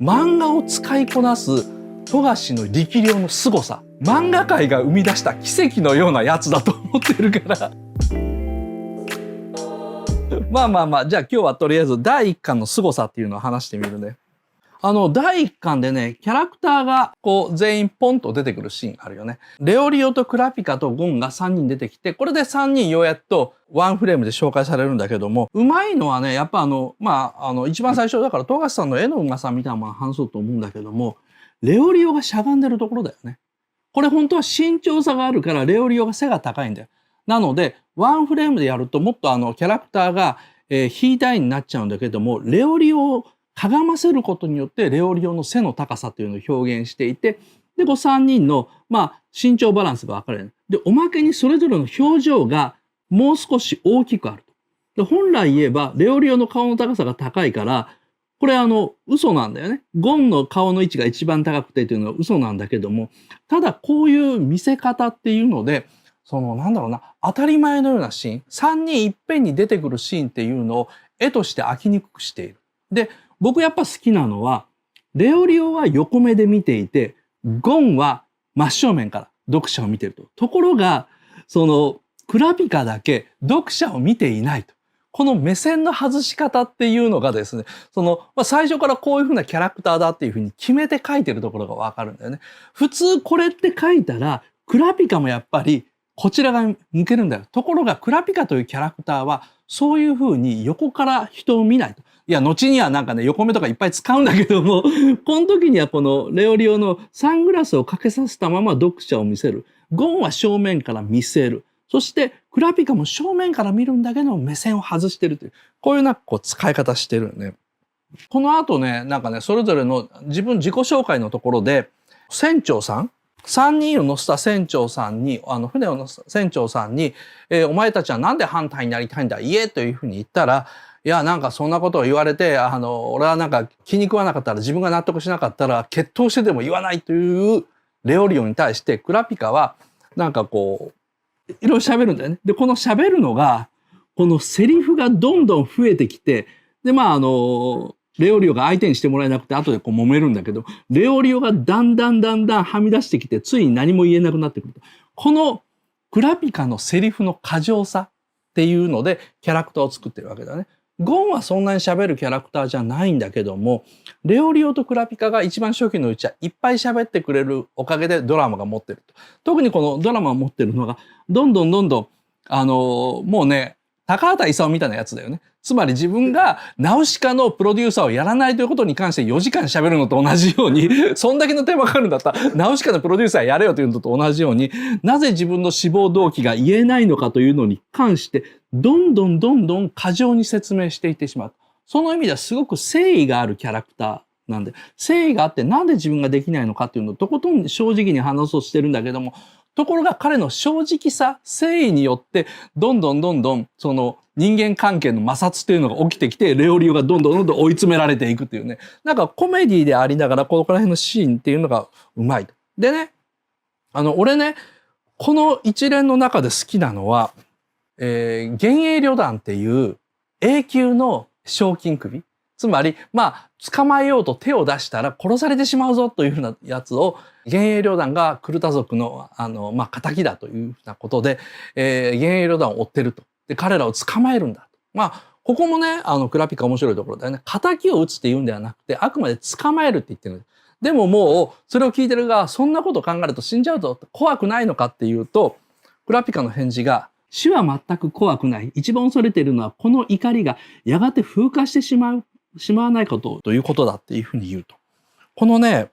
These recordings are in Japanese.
漫画を使いこなす富樫の力量の凄さ、漫画界が生み出した奇跡のようなやつだと思ってるからまあじゃあ今日はとりあえず第1巻の凄さっていうのを話してみるね。第1巻でね、キャラクターがこう全員ポンと出てくるシーンあるよね。レオリオとクラピカとゴンが3人出てきて、これで3人ようやっとワンフレームで紹介されるんだけども、うまいのはね、やっぱ一番最初だから富樫さんの絵のうまさみたいなものを話そうと思うんだけども、レオリオがしゃがんでるところだよね。これ本当は身長差があるからレオリオが背が高いんだよ。なので、ワンフレームでやるともっとキャラクターが、ヒータイになっちゃうんだけども、レオリオをかがませることによってレオリオの背の高さというのを表現していて、で、3人の、身長バランスが分かれる。で、おまけにそれぞれの表情がもう少し大きくあると。で、本来言えば、レオリオの顔の高さが高いから、これ嘘なんだよね。ゴンの顔の位置が一番高くてというのは嘘なんだけども、ただこういう見せ方っていうので、当たり前のようなシーン、3人いっぺんに出てくるシーンっていうのを絵として飽きにくくしている。で、僕やっぱ好きなのは、レオリオは横目で見ていて、ゴンは真正面から読者を見ていると。ところが、クラピカだけ読者を見ていないと。この目線の外し方っていうのがですね、最初からこういう風なキャラクターだっていう風に決めて描いてるところがわかるんだよね。普通これって書いたら、クラピカもやっぱりこちらが向けるんだよ。ところがクラピカというキャラクターはそういう風に横から人を見ないと。いや、後には横目とかいっぱい使うんだけども、この時にはこのレオリオのサングラスをかけさせたまま読者を見せる。ゴンは正面から見せる。そしてクラピカも正面から見るんだけど目線を外してるという、こういう使い方してるよね。この後ね、それぞれの自己紹介のところで、船長さん、3人を乗せた船長さんに、船を乗せた船長さんに、お前たちはなんで反対になりたいんだ、言えというふうに言ったら、いや、そんなことを言われて、俺は気に食わなかったら、自分が納得しなかったら、決闘してでも言わないというレオリオに対して、クラピカは、いろいろ喋るんだよね。で、この喋るのが、このセリフがどんどん増えてきて、で、レオリオが相手にしてもらえなくて後で揉めるんだけど、レオリオがだんだんはみ出してきて、ついに何も言えなくなってくると。このクラピカのセリフの過剰さっていうので、キャラクターを作ってるわけだね。ゴンはそんなに喋るキャラクターじゃないんだけども、レオリオとクラピカが一番初期のうちはいっぱい喋ってくれるおかげでドラマが持ってると。特にこのドラマを持ってるのが、どんどん、もうね、高畑勲みたいなやつだよね。つまり自分がナウシカのプロデューサーをやらないということに関して4時間喋るのと同じように、そんだけの手間かかるんだったら、ナウシカのプロデューサーやれよというのと同じように、なぜ自分の志望動機が言えないのかというのに関して、どんどん過剰に説明していってしまう。その意味ではすごく誠意があるキャラクターなんで、誠意があってなんで自分ができないのかっていうのをとことん正直に話そうとしてるんだけども、ところが彼の正直さ、誠意によって、どんどん人間関係の摩擦っていうのが起きてきて、レオリオがどんどん追い詰められていくっていうね。コメディでありながら、ここら辺のシーンっていうのがうまいと。でね、俺ね、この一連の中で好きなのは、幻影旅団っていう永久の賞金首。つまり、捕まえようと手を出したら殺されてしまうぞというふうなやつを、幻影旅団がクルタ族の、仇だというふうなことで、幻影旅団を追ってると。で、彼らを捕まえるんだと。ここもね、クラピカ面白いところだよね。仇を撃つって言うんではなくて、あくまで捕まえるって言ってる。でももう、それを聞いてるが、そんなこと考えると死んじゃうぞ。怖くないのかっていうと、クラピカの返事が、死は全く怖くない。一番恐れているのは、この怒りがやがて風化してしまわないことということだっていうふうに言うと。このね、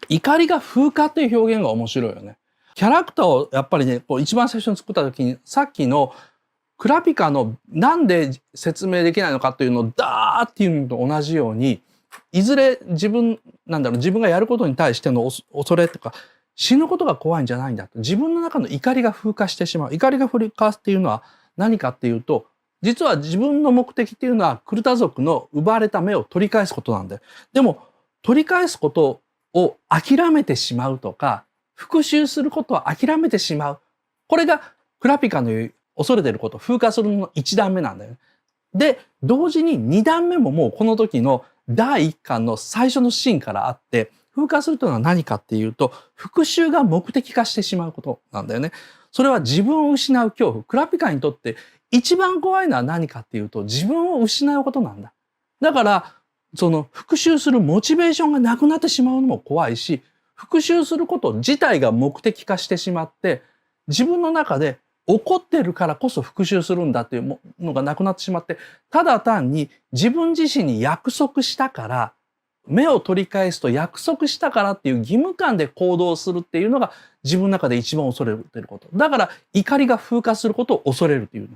怒りが風化っていう表現が面白いよね。キャラクターをやっぱりね、一番最初に作った時に、さっきのクラピカのなんで説明できないのかっていうのをダーっていうのと同じように、いずれ自分がやることに対しての恐れとか、死ぬことが怖いんじゃないんだと。自分の中の怒りが風化してしまう。怒りが風化っていうのは何かっていうと、実は自分の目的っていうのはクルタ族の奪われた目を取り返すことなんだよ。でも、取り返すことを諦めてしまうとか、復讐することは諦めてしまう。これがクラピカの言う恐れていること、風化するの1段目なんだよね。で、同時に2段目ももうこの時の第1巻の最初のシーンからあって、風化するというのは何かっていうと、復讐が目的化してしまうことなんだよね。それは自分を失う恐怖。クラピカにとって一番怖いのは何かっていうと、自分を失うことなんだ。だから、その復讐するモチベーションがなくなってしまうのも怖いし、復讐すること自体が目的化してしまって、自分の中で怒ってるからこそ復讐するんだっていうのがなくなってしまって、ただ単に自分自身に約束したから、目を取り返すと約束したからっていう義務感で行動するっていうのが自分の中で一番恐れてること。だから怒りが風化することを恐れるっていう。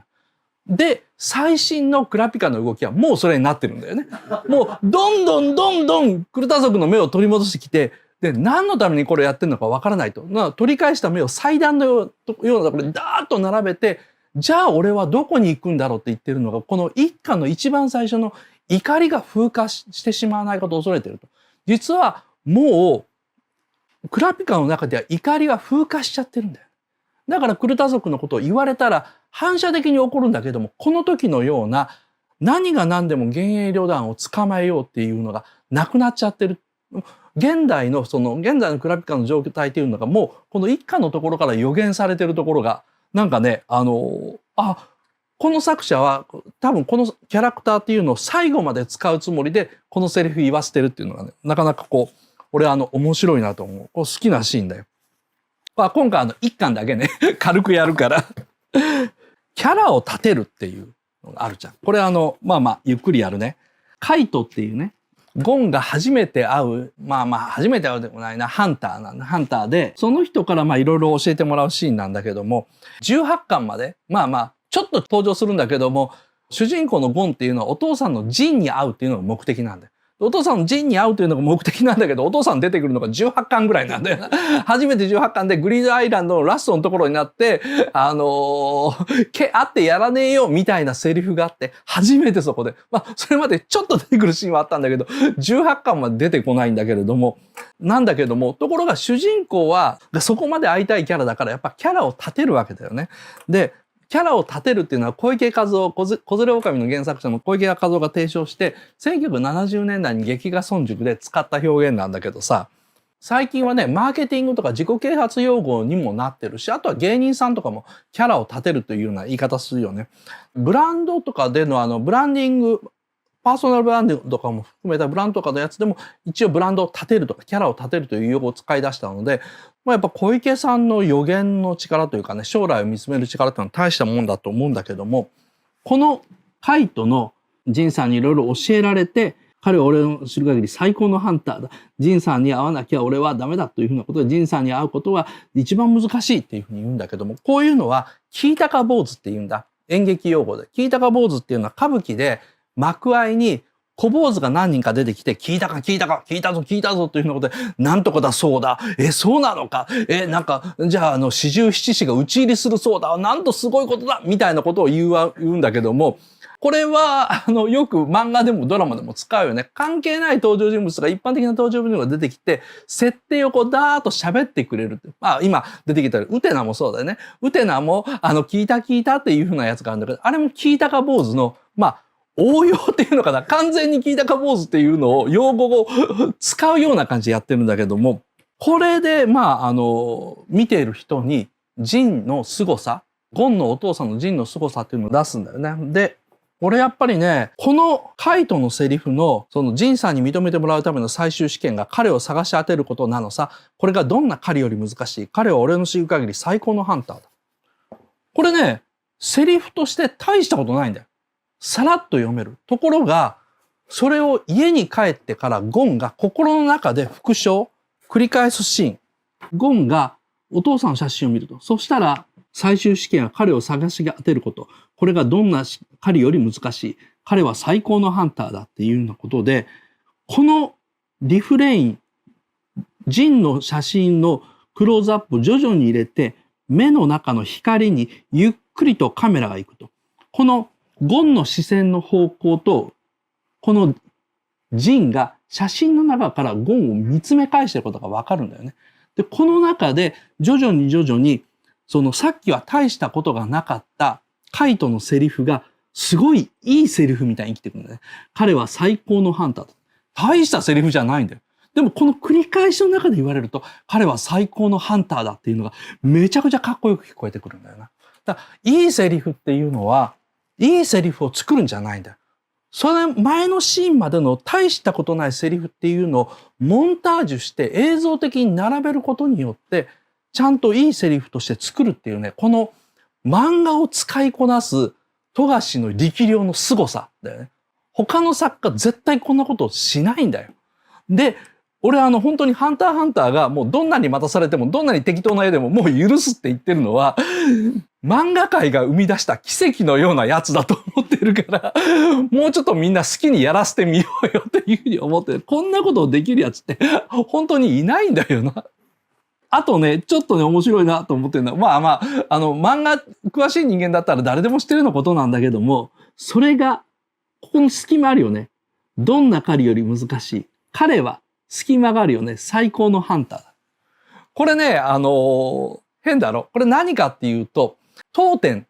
で、最新のクラピカの動きはもうそれになってるんだよね。もうどんどんクルタ族の目を取り戻してきて、で、何のためにこれやってるのかわからないと。取り返した目を祭壇のようなところにダーッと並べて、じゃあ俺はどこに行くんだろうって言ってるのが、この一巻の一番最初の怒りが風化してしまわないことを恐れていると。実はもうクラピカの中では怒りが風化しちゃってるんだよ。だからクルタ族のことを言われたら反射的に起こるんだけども、この時のような何が何でも幻影旅団を捕まえようっていうのがなくなっちゃってる。現在のクラピカの状態っていうのがもうこの一巻のところから予言されてるところがなんかね、この作者は多分このキャラクターっていうのを最後まで使うつもりでこのセリフ言わせてるっていうのがね、なかなかこう、俺面白いなと思う。こう好きなシーンだよ。今回一巻だけね、軽くやるから。キャラを立てるっていうのがあるじゃん。これゆっくりやるね。カイトっていうね、ゴンが初めて会う、初めて会うでもないな、ハンターで、その人からいろいろ教えてもらうシーンなんだけども、18巻まで、ちょっと登場するんだけども、主人公のゴンっていうのはお父さんのジンに会うっていうのが目的なんだよ。お父さんのジンに会うというのが目的なんだけど、お父さん出てくるのが18巻ぐらいなんだよ。初めて18巻でグリードアイランドのラストのところになって、会ってやらねえよみたいなセリフがあって、初めてそこで、それまでちょっと出てくるシーンはあったんだけど、18巻まで出てこないんだけれども、ところが主人公はそこまで会いたいキャラだから、やっぱキャラを立てるわけだよね。で、キャラを立てるっていうのは小池和夫、小連れ狼の原作者の小池和夫が提唱して、1970年代に劇画村塾で使った表現なんだけどさ、最近はね、マーケティングとか自己啓発用語にもなってるし、あとは芸人さんとかもキャラを立てるというような言い方するよね。ブランドとかでのブランディング、パーソナルブランディングとかも含めたブランドとかのやつでも一応ブランドを立てるとかキャラを立てるという用語を使い出したので、やっぱ小池さんの予言の力というかね、将来を見つめる力っていうのは大したもんだと思うんだけども、このカイトのジンさんにいろいろ教えられて、彼は俺の知る限り最高のハンターだ。ジンさんに会わなきゃ俺はダメだというふうなことで、ジンさんに会うことは一番難しいっていうふうに言うんだけども、こういうのは聞いたか坊主って言うんだ。演劇用語で。聞いたか坊主っていうのは歌舞伎で幕間に小坊主が何人か出てきて、聞いたぞというふうなことで、なんとかだそうだ。そうなのか。じゃあ四十七士が討ち入りするそうだ。なんとすごいことだみたいなことを言うんだけども、これは、よく漫画でもドラマでも使うよね。関係ない登場人物が一般的な登場人物が出てきて、設定をダーッと喋ってくれる。今出てきたウテナもそうだよね。ウテナも、聞いたっていうふうなやつがあるんだけど、あれも聞いたか坊主の、応用っていうのかな、完全に聞いたか坊主っていうのを用語を使うような感じでやってるんだけども、これで見ている人にジンの凄さ、ゴンのお父さんのジンの凄さっていうのを出すんだよね。で、俺やっぱりね、このカイトのセリフのそのジンさんに認めてもらうための最終試験が彼を探し当てることなのさ。これがどんな狩りより難しい。彼は俺の知る限り最高のハンターだ。これね、セリフとして大したことないんだよ。さらっと読める。ところが、それを家に帰ってからゴンが心の中で復唱、繰り返すシーン。ゴンがお父さんの写真を見ると。そしたら最終試験は彼を探し当てること。これがどんな狩りより難しい。彼は最高のハンターだっていうようなことで、このリフレイン、ジンの写真のクローズアップを徐々に入れて、目の中の光にゆっくりとカメラが行くと。このゴンの視線の方向と、このジンが写真の中からゴンを見つめ返していることがわかるんだよね。で、この中で徐々に、さっきは大したことがなかったカイトのセリフがすごいいいセリフみたいに生きてくるんだね。彼は最高のハンターだ。大したセリフじゃないんだよ。でもこの繰り返しの中で言われると、彼は最高のハンターだっていうのがめちゃくちゃかっこよく聞こえてくるんだよな。だからいいセリフっていうのは、いいセリフを作るんじゃないんだよ。それ前のシーンまでの大したことないセリフっていうのをモンタージュして映像的に並べることによって、ちゃんといいセリフとして作るっていうね、この漫画を使いこなす富樫の力量の凄さだよね。他の作家絶対こんなことをしないんだよ。で、俺本当にハンターハンターがもうどんなに待たされてもどんなに適当な絵でももう許すって言ってるのは漫画界が生み出した奇跡のようなやつだと思ってるからもうちょっとみんな好きにやらせてみようよっていうふうに思ってる。こんなことをできるやつって本当にいないんだよな。あとね、ちょっとね、面白いなと思ってるのは、漫画詳しい人間だったら誰でも知ってるようなことなんだけども、それが、ここの隙間あるよね。どんな狩りより難しい。彼は隙間があるよね。最高のハンターだ。これね、変だろ。これ何かっていうと、当点、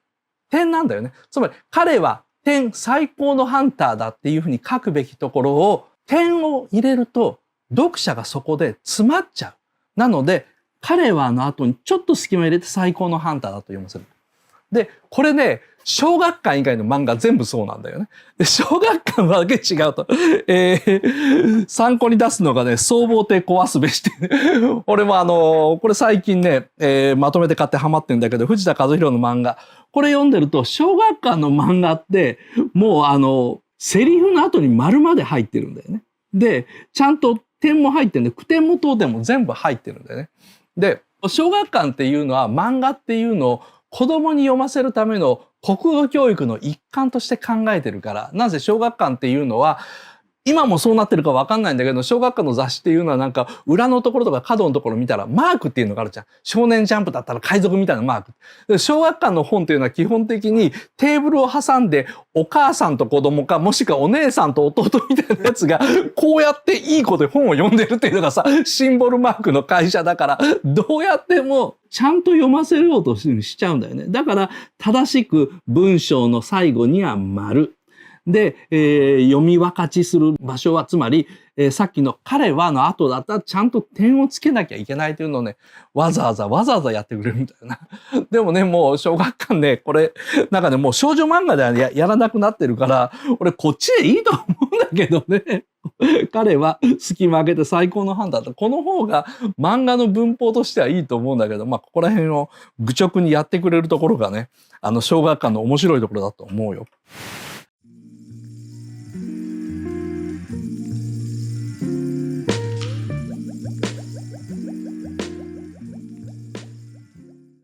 点なんだよね。つまり、彼は点、最高のハンターだっていうふうに書くべきところを、点を入れると、読者がそこで詰まっちゃう。なので、彼はの後にちょっと隙間入れて最高のハンターだと読ませる。で、これね、小学館以外の漫画全部そうなんだよね。で、小学館はだけ違うと。参考に出すのがね、僧帽亭壊すべしって、ね。俺もこれ最近ね、まとめて買ってハマってんだけど、藤田和弘の漫画。これ読んでると、小学館の漫画って、もうセリフの後に丸まで入ってるんだよね。で、ちゃんと点も入ってるんで、句点も当点も全部入ってるんだよね。で、小学館っていうのは漫画っていうのを子供に読ませるための国語教育の一環として考えてるから、なぜ小学館っていうのは、今もそうなってるかわかんないんだけど、小学館の雑誌っていうのはなんか裏のところとか角のところ見たらマークっていうのがあるじゃん。少年ジャンプだったら海賊みたいなマーク。で小学館の本っていうのは基本的にテーブルを挟んでお母さんと子供かもしくはお姉さんと弟みたいなやつがこうやっていい子で本を読んでるっていうのがさ、シンボルマークの会社だから、どうやってもちゃんと読ませようとしちゃうんだよね。だから正しく文章の最後には丸。で、読み分かちする場所は、つまり、さっきの彼はの後だったらちゃんと点をつけなきゃいけないというのをね、わざわざやってくれるんだよな。でもね、もう小学館ね、これ、なんかね、もう少女漫画では やらなくなってるから、俺こっちでいいと思うんだけどね。彼は隙間開けて最高の判断だ。この方が漫画の文法としてはいいと思うんだけど、ここら辺を愚直にやってくれるところがね、小学館の面白いところだと思うよ。